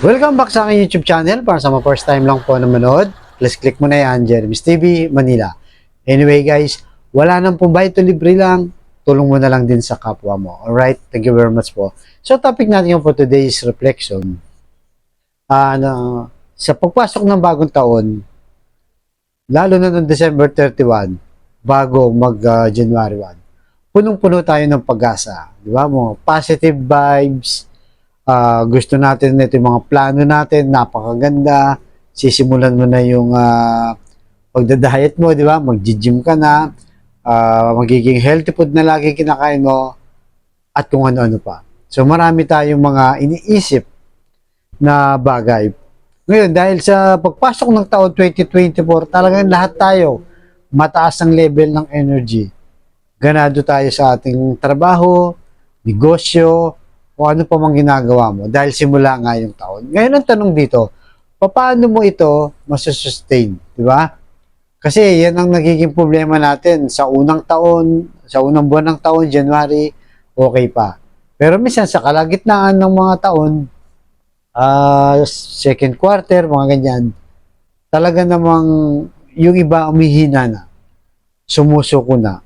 Welcome back sa aking YouTube channel. Para sa mga first time lang po na manood, please click mo na yan, Jeremy's TV, Manila. Anyway guys, wala nang po ba ito, libre lang. Tulong mo na lang din sa kapwa mo. Alright, thank you very much po. So topic natin for today's reflection. Sa pagpasok ng bagong taon, lalo na noong December 31, bago mag-January 1, punong-puno tayo ng pag-asa. Di ba? Mga positive vibes. Gusto natin ito yung mga plano natin, napakaganda. Sisimulan mo na yung pagda-diet mo, di ba? Mag-gym ka na, magiging healthy food na lagi kinakain mo, at kung ano-ano pa. So marami tayong mga iniisip na bagay. Ngayon, dahil sa pagpasok ng taon 2024, talagang lahat tayo mataas ang level ng energy. Ganado tayo sa ating trabaho, negosyo, o ano pa mang ginagawa mo dahil simula nga yung taon. Ngayon ang tanong dito, paano mo ito masusustain, di ba? Kasi yan ang nagiging problema natin sa unang taon, sa unang buwan ng taon, January, okay pa. Pero minsan sa kalagitnaan ng mga taon, second quarter, mga ganyan, talaga namang yung iba umihina na, sumusuko na.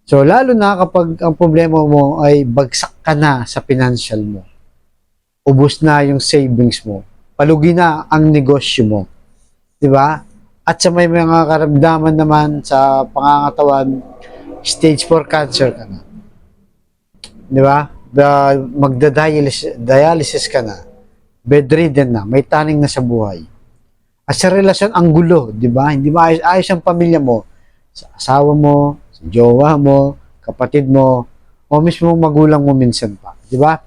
So, lalo na kapag ang problema mo ay bagsak ka na sa financial mo. Ubus na yung savings mo. Palugi na ang negosyo mo. Di ba? At sa may mga karamdaman naman sa pangangatawan, stage 4 cancer ka na. Di ba? Magda-dialysis ka na. Bedridden na. May taning na sa buhay. At sa relasyon, ang gulo. Di ba? Hindi maayos ang pamilya mo. Sa asawa mo, jowa mo, kapatid mo, o mismo magulang mo minsan pa. Di ba?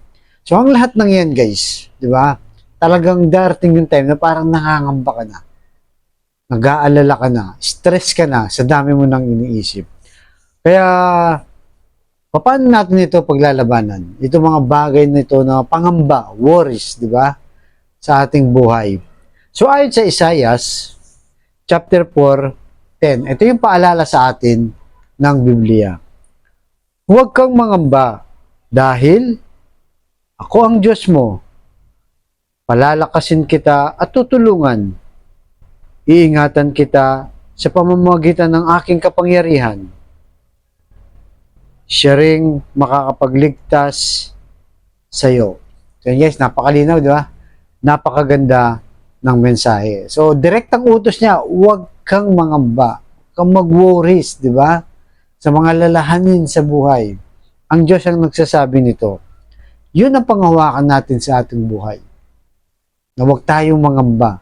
So, ang lahat ng yan, guys, di ba? Talagang darating yung time na parang nakangamba ka na. Nag-aalala ka na. Stress ka na sa dami mo nang iniisip. Kaya, paano natin ito paglalabanan? Ito mga bagay na ito na pangamba, worries, di ba? Sa ating buhay. So, ayon sa Isaias, chapter 4:10, ito yung paalala sa atin ng Biblia. Huwag kang mangamba dahil ako ang Diyos mo. Palalakasin kita at tutulungan. Iingatan kita sa pamamagitan ng aking kapangyarihan. Siya ring makakapagligtas sa iyo. So guys, napakalinaw, di ba? Napakaganda ng mensahe. So, direktang utos niya, huwag kang mangamba. Huwag kang mag-worries, di ba? Sa mga lalahanin sa buhay. Ang Diyos ang nagsasabi nito. Yun ang panghawakan natin sa ating buhay. Na huwag tayong mangamba.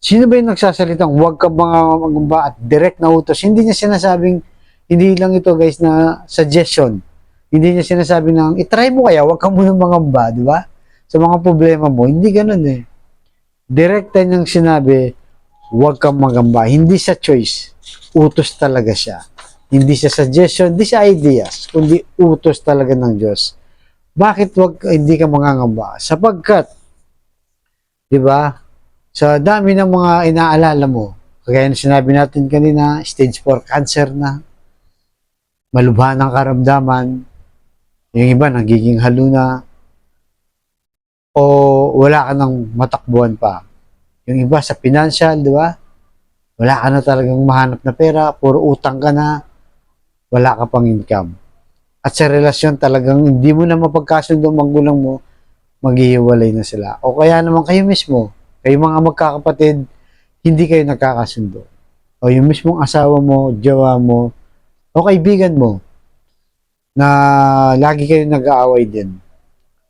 Sino ba yung nagsasalitang huwag ka mangamba at direct na utos? Hindi niya sinasabing, hindi lang ito guys na suggestion. Hindi niya sinasabi ng, itry mo kaya, huwag ka muna mangamba, di ba? Sa mga problema mo, hindi ganun eh. Direkta niyang sinabi, huwag kang mangamba. Hindi sa choice. Utos talaga siya. Hindi siya suggestion, hindi siya ideas, kundi utos talaga ng Diyos. Bakit hindi ka mangangamba? Sapagkat, di ba, sa dami ng mga inaalala mo, kagaya na sinabi natin kanina, stage 4 cancer na, malubha ng karamdaman, yung iba nagiging haluna, o wala ka ng matakbuhan pa. Yung iba sa financial, di ba? Wala ka na talagang mahanap na pera, puro utang ka na, wala ka pang income. At sa relasyon talagang hindi mo na mapagkasundo ang magulang mo, maghihiwalay na sila. O kaya naman kayo mismo, kayo mga magkakapatid, hindi kayo nagkakasundo. O yung mismong asawa mo, jowa mo, o kaibigan mo, na lagi kayo nag-aaway din.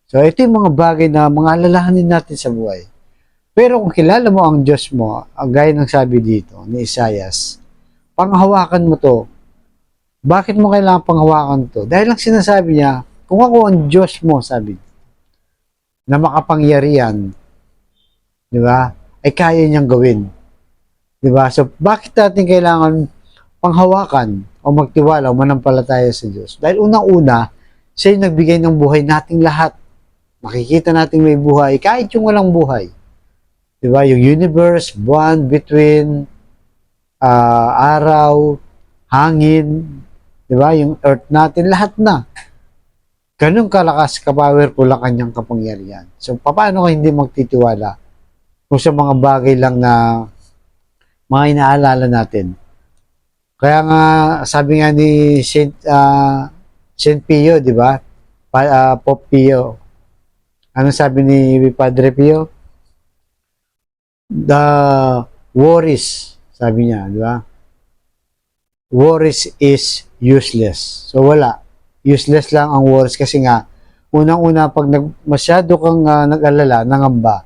So ito yung mga bagay na mga alalahanin natin sa buhay. Pero kung kilala mo ang Diyos mo, ang gaya ng sabi dito ni Isaias, panghawakan mo to. Bakit mo kailangan panghawakan to? Dahil lang sinasabi niya, kung ako ang Diyos mo, sabi, na makapangyarihan, di ba, ay kaya niyang gawin. Di ba? So, bakit natin kailangan panghawakan o magtiwala o manampalataya sa Diyos? Dahil unang-una, siya yung nagbigay ng buhay nating lahat. Makikita natin may buhay, kahit yung walang buhay. Di ba? Yung universe, buwan, between, araw, hangin, di ba? Yung earth natin, lahat na. ganun kalakas, ka-powerful ang kanyang kapangyarihan. So, paano ka hindi magtitiwala kung sa mga bagay lang na mga inaalala natin? Kaya nga, sabi nga ni Saint Pio, di ba? Pope Pio. Ano sabi ni Padre Pio? The worries, sabi niya, di ba? Worries is useless. So, wala. Useless lang ang worries kasi nga, unang-una, pag masyado kang nag-alala, nangamba,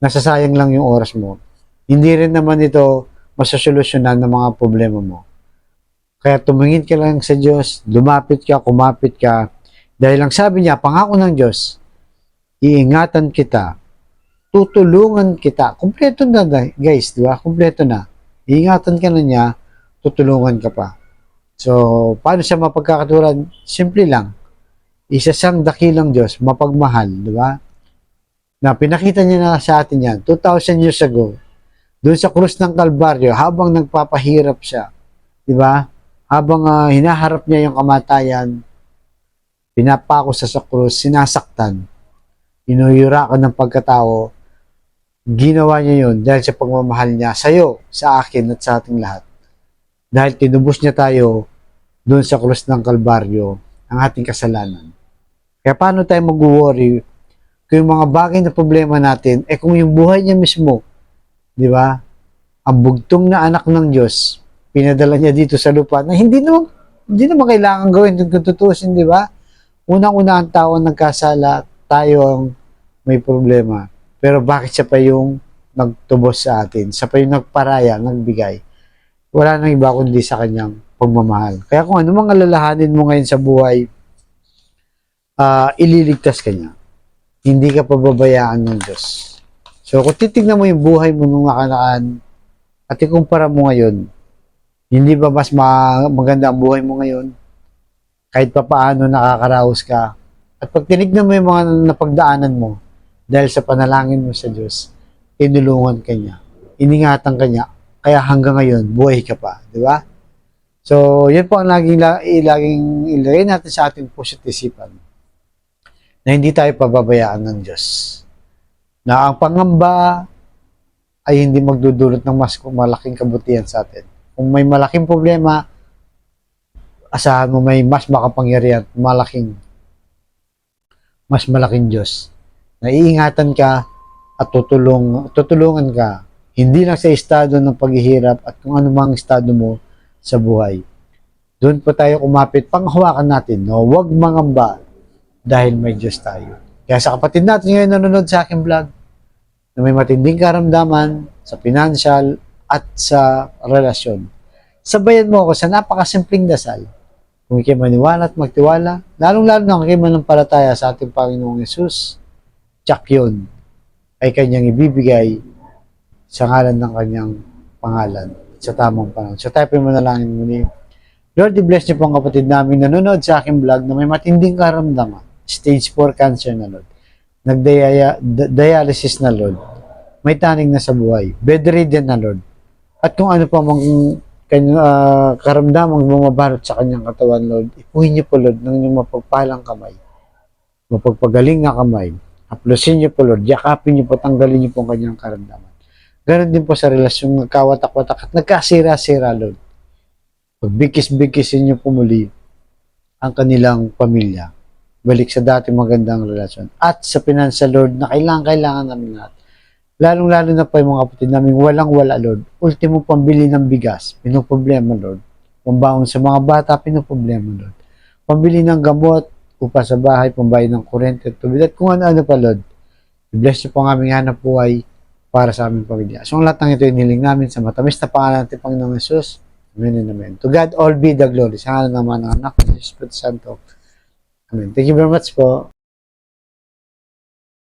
nasasayang lang yung oras mo. Hindi rin naman ito masasolusyonan ng mga problema mo. Kaya tumingin ka lang sa Diyos, lumapit ka, kumapit ka, dahil lang sabi niya, pangako ng Diyos, iingatan kita, tutulungan kita. Kumpleto na guys, di ba? Kumpleto na. Iingatan ka na niya, tutulungan ka pa. So, paano siya mapagkakaturan? Simple lang. Isa siyang dakilang Diyos, mapagmahal, di ba? Na pinakita niya na sa atin yan, 2,000 years ago, doon sa krus ng Kalbaryo, habang nagpapahirap siya, di ba? Habang hinaharap niya yung kamatayan, pinapako sa krus, sinasaktan, inuyurakan ng pagkatao, ginawa niya yun dahil sa pagmamahal niya sa'yo, sa akin at sa ating lahat. Dahil tinubos niya tayo doon sa krus ng Kalbaryo, ang ating kasalanan. Kaya paano tayo mag-worry kung yung mga bagay na problema natin, kung yung buhay niya mismo, di ba? Ang bugtong na anak ng Diyos, pinadala niya dito sa lupa na hindi naman kailangan gawin kung tutuusin, di ba? Unang-una ang tao nagkasala, tayo ang may problema. Pero bakit siya pa yung nagtubos sa atin? Siya pa yung nagparaya, nagbigay. Wala nang iba kundi sa kanyang pagmamahal. Kaya kung ano mang alalahanin mo ngayon sa buhay, ililigtas ka niya. Hindi ka pababayaan ng Diyos. So, kung titignan mo yung buhay mo nung nakaraan at ikumpara mo ngayon, hindi ba mas maganda ang buhay mo ngayon? Kahit pa paano nakakaraos ka. At pag tinignan mo yung mga napagdaanan mo, dahil sa panalangin mo sa Diyos, inulungan ka niya, iningatan ka niya, kaya hanggang ngayon, buhay ka pa. Di ba? So, yun po ang laging ilagay natin sa ating puso't isipan na hindi tayo pababayaan ng Diyos. Na ang pangamba ay hindi magdudulot ng mas malaking kabutihan sa atin. Kung may malaking problema, asahan mo may mas makapangyarihan, mas malaking Diyos. Naiingatan ka at tutulungan ka, hindi lang sa estado ng paghihirap at kung ano mang estado mo sa buhay. Doon po tayo kumapit, panghawakan natin, no? Huwag mangamba dahil may Diyos tayo. Kaya sa kapatid natin ngayon nanonood sa aking vlog, na may matinding karamdaman sa financial at sa relasyon, sabayan mo ako sa napakasimpleng dasal. Kung ikay maniwala at magtiwala, lalong-lalo na kung ikay manampalataya sa ating Panginoong Yesus, tsak yun ay kanyang ibibigay sa ngalan ng kanyang pangalan sa tamang panahon. So tayo po manalangin muli. Lord, i-bless niyo po ang kapatid namin nanonood sa aking vlog na may matinding karamdaman. Stage 4 cancer na, Lord. Nagdialysis na, Lord. May taning na sa buhay. Bedridden na, Lord. At kung ano pa mang karamdamang bumabalot sa kanyang katawan, Lord, ipuhin niyo po, Lord, ng inyong mapagpalang kamay. Mapagpagaling na kamay. Haplusin niyo po, Lord. Yakapin niyo po, tanggalin niyo po ang kanyang karamdaman. Ganon din po sa relasyong nagkawatak-watak at nagkasira-sira, Lord. Pagbigkis-bigkisin niyo po muli ang kanilang pamilya. Balik sa dati magandang relasyon. At sa financial, Lord, na kailangan namin lahat. Lalong-lalo na pa yung mga kapatid namin, walang-wala, Lord. Ultimo pambili ng bigas, pinoproblema, Lord. Pambaon sa mga bata, pinoproblema, Lord. Pambili ng gamot, upa sa bahay, pambayad ng kurente, tubig, at kung ano-ano pa, Lord. I-bless niyo po ang aming hanap buhay para sa aming pamilya. So, ang lahat ng ito iniling namin sa matamis na pangalan natin, Panginoong Jesus. Amen and amen. To God all be the glory. Sa ngalan naman ng anak ng Espiritu Santo. Amen. Thank you very much po.